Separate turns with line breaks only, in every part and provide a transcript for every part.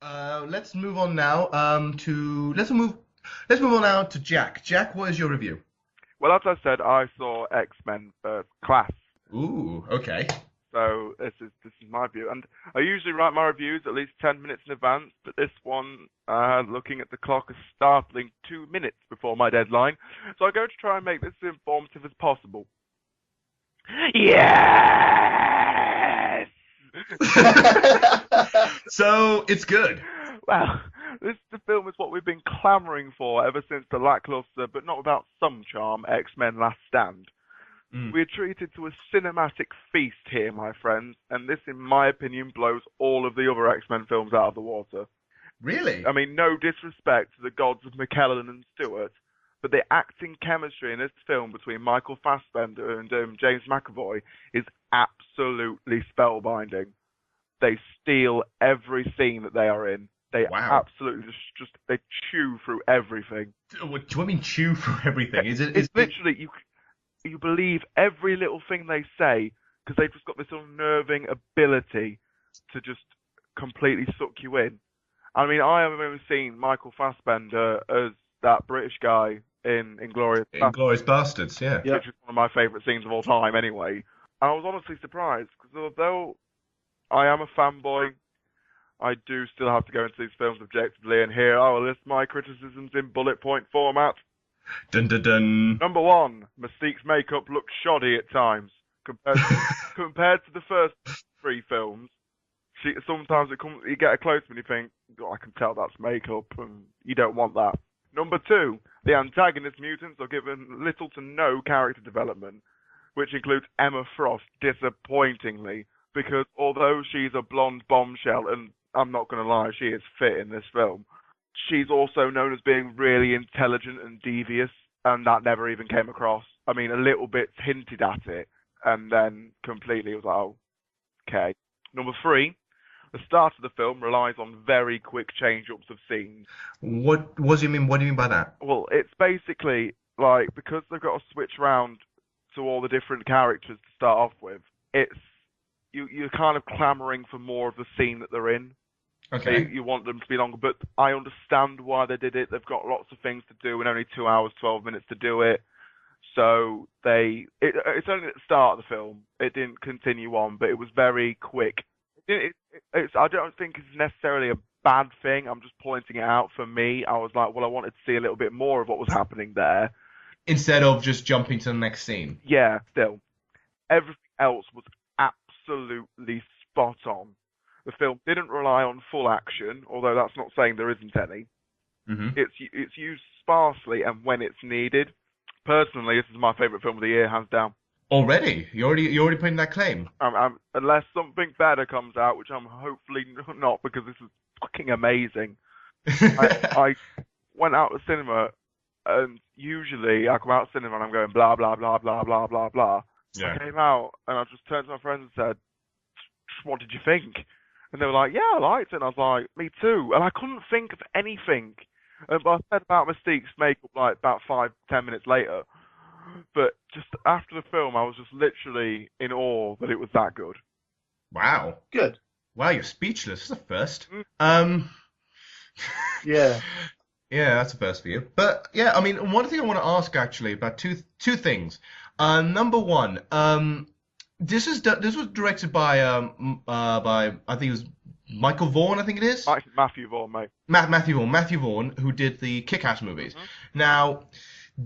Let's move on now. Let's move on now to Jack. Jack, what is your review?
Well, as I said, I saw X-Men First Class,
Ooh, okay.
so this is my view. And I usually write my reviews at least 10 minutes in advance, but this one, looking at the clock, is startling 2 minutes before my deadline. So I'm going to try and make this as informative as possible. Yes.
So it's good.
Well, this the film is what we've been clamouring for ever since the lackluster, but not without some charm, X-Men Last Stand.
Mm.
We're treated to a cinematic feast here, my friends, and this, in my opinion, blows all of the other X-Men films out of the water.
Really?
I mean, no disrespect to the gods of McKellen and Stewart, but the acting chemistry in this film between Michael Fassbender and James McAvoy is absolutely spellbinding. They steal every scene that they are in. They
Wow.
absolutely just they chew through everything.
What do you mean chew for everything? Is it
It's
is it
literally you believe every little thing they say because they've just got this unnerving ability to just completely suck you in. I mean, I have only seen Michael Fassbender as that British guy in Inglourious Basterds,
Inglourious Bastards? Yeah.
Yep.
which is one of my favourite scenes of all time, anyway. And I was honestly surprised because although I am a fanboy, I do still have to go into these films objectively, and here I will list my criticisms in bullet point format.
Dun dun dun.
Number one, Mystique's makeup looks shoddy at times compared to the first three films. Sometimes you get a close and you think, "God, I can tell that's makeup," and you don't want that. Number two, the antagonist mutants are given little to no character development, which includes Emma Frost, disappointingly, because although she's a blonde bombshell, and I'm not going to lie, she is fit in this film, she's also known as being really intelligent and devious, and that never even came across. I mean, a little bit hinted at it, and then completely was like, oh, okay. Number three, the start of the film relies on very quick change-ups of scenes.
What do you mean? What do you mean by that?
Well, it's basically like because they've got to switch around to all the different characters to start off with. It's you're kind of clamoring for more of the scene that they're in. So
Okay.
you want them to be longer, but I understand why they did it. They've got lots of things to do and only 2 hours, 12 minutes to do it. So it's only at the start of the film. It didn't continue on, but it was very quick. I don't think it's necessarily a bad thing. I'm just pointing it out for me. I was like, well, I wanted to see a little bit more of what was happening there.
Instead of just jumping to the next scene.
Yeah, still, everything else was absolutely spot on. The film didn't rely on full action, although that's not saying there isn't any.
Hmm.
It's used sparsely and when it's needed. Personally, this is my favourite film of the year, hands down.
Already? You already putting that claim?
Unless something better comes out, which I'm hopefully not, because this is fucking amazing. I went out to cinema, and usually I come out of cinema and I'm going blah blah blah blah blah blah blah. I
Yeah.
came out and I just turned to my friends and said, "What did you think?" And they were like, "Yeah, I liked it." And I was like, "Me too." And I couldn't think of anything. But I said about Mystique's makeup like about 5, 10 minutes later. But just after the film, I was just literally in awe that it was that good.
Wow.
Good.
Wow, you're speechless. That's a first.
Mm.
Um,
Yeah.
yeah, that's a first for you. But yeah, I mean, one thing I want to ask actually about two things. Number one, this was directed by I think it was Michael Vaughan, I think it is.
Matthew Vaughn, mate.
Matthew Vaughan, who did the Kick-Ass movies.
Hmm.
Now,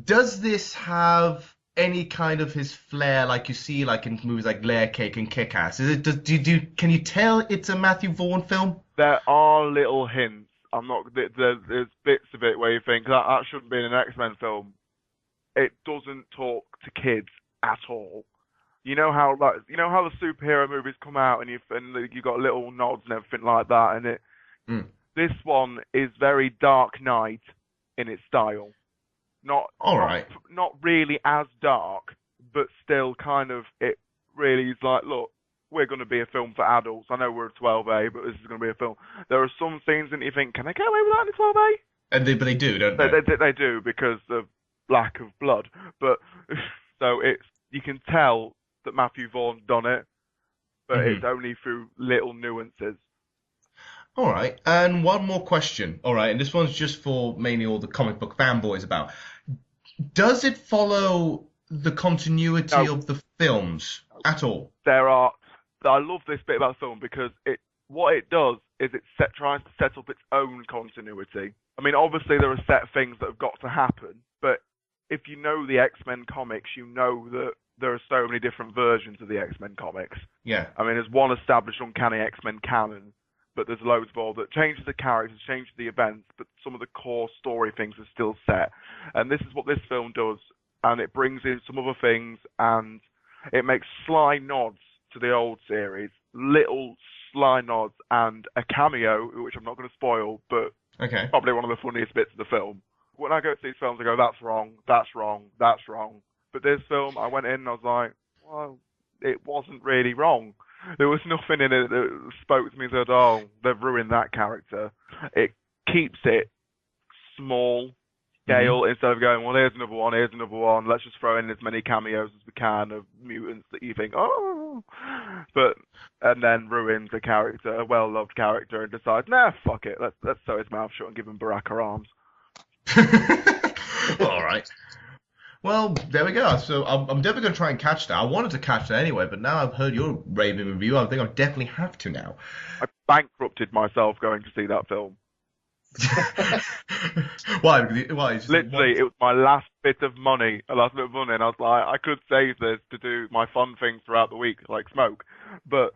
does this have any kind of his flair like you see like in movies like Layer Cake and Kick-Ass? Is it can you tell it's a Matthew Vaughan film?
There are little hints. I'm not. There's bits of it where you think that shouldn't be in an X-Men film. It doesn't talk to kids at all. You know how the superhero movies come out and you got little nods and everything like that, and
Mm.
this one is very Dark Knight in its style. Not
All
not
right.
not really as dark, but still kind of it really is like, look, we're going to be a film for adults. I know we're a 12A, but this is going to be a film. There are some things that you think, can I get away with that in a 12A?
But they do, don't
They,
they?
they, they do because of lack of blood. But so you can tell that Matthew Vaughn done it, but
Hmm.
it's only through little nuances.
All right, and one more question. All right, and this one's just for mainly all the comic book fanboys about. Does it follow the continuity
No.
of the films at all?
I love this bit about the film because what it does is tries to set up its own continuity. I mean, obviously there are set things that have got to happen, but if you know the X-Men comics, you know that there are so many different versions of the X-Men comics.
Yeah.
I mean, there's one established uncanny X-Men canon, but there's loads more that changes the characters, changes the events, but some of the core story things are still set. And this is what this film does, and it brings in some other things, and it makes sly nods to the old series, little sly nods, and a cameo, which I'm not going to spoil, but
Okay.
probably one of the funniest bits of the film. When I go to these films, I go, that's wrong, that's wrong, that's wrong. But this film, I went in and I was like, well, it wasn't really wrong. There was nothing in it that spoke to me and said, oh, they've ruined that character. It keeps it small scale instead of going, well, here's another one, let's just throw in as many cameos as we can of mutants that you think, oh, and then ruins a character, a well-loved character, and decides, nah, fuck it, let's sew his mouth shut and give him Baraka arms.
All right. Well, there we go. So I'm definitely going to try and catch that. I wanted to catch that anyway, but now I've heard your raving review, I think I definitely have to now.
I bankrupted myself going to see that film.
Why? Why? It's just
Literally, it was my last bit of money, and I was like, I could save this to do my fun things throughout the week, like smoke, but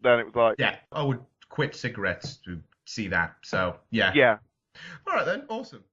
then it was like,
Yeah, I would quit cigarettes to see that. So yeah.
yeah.
All right then. Awesome.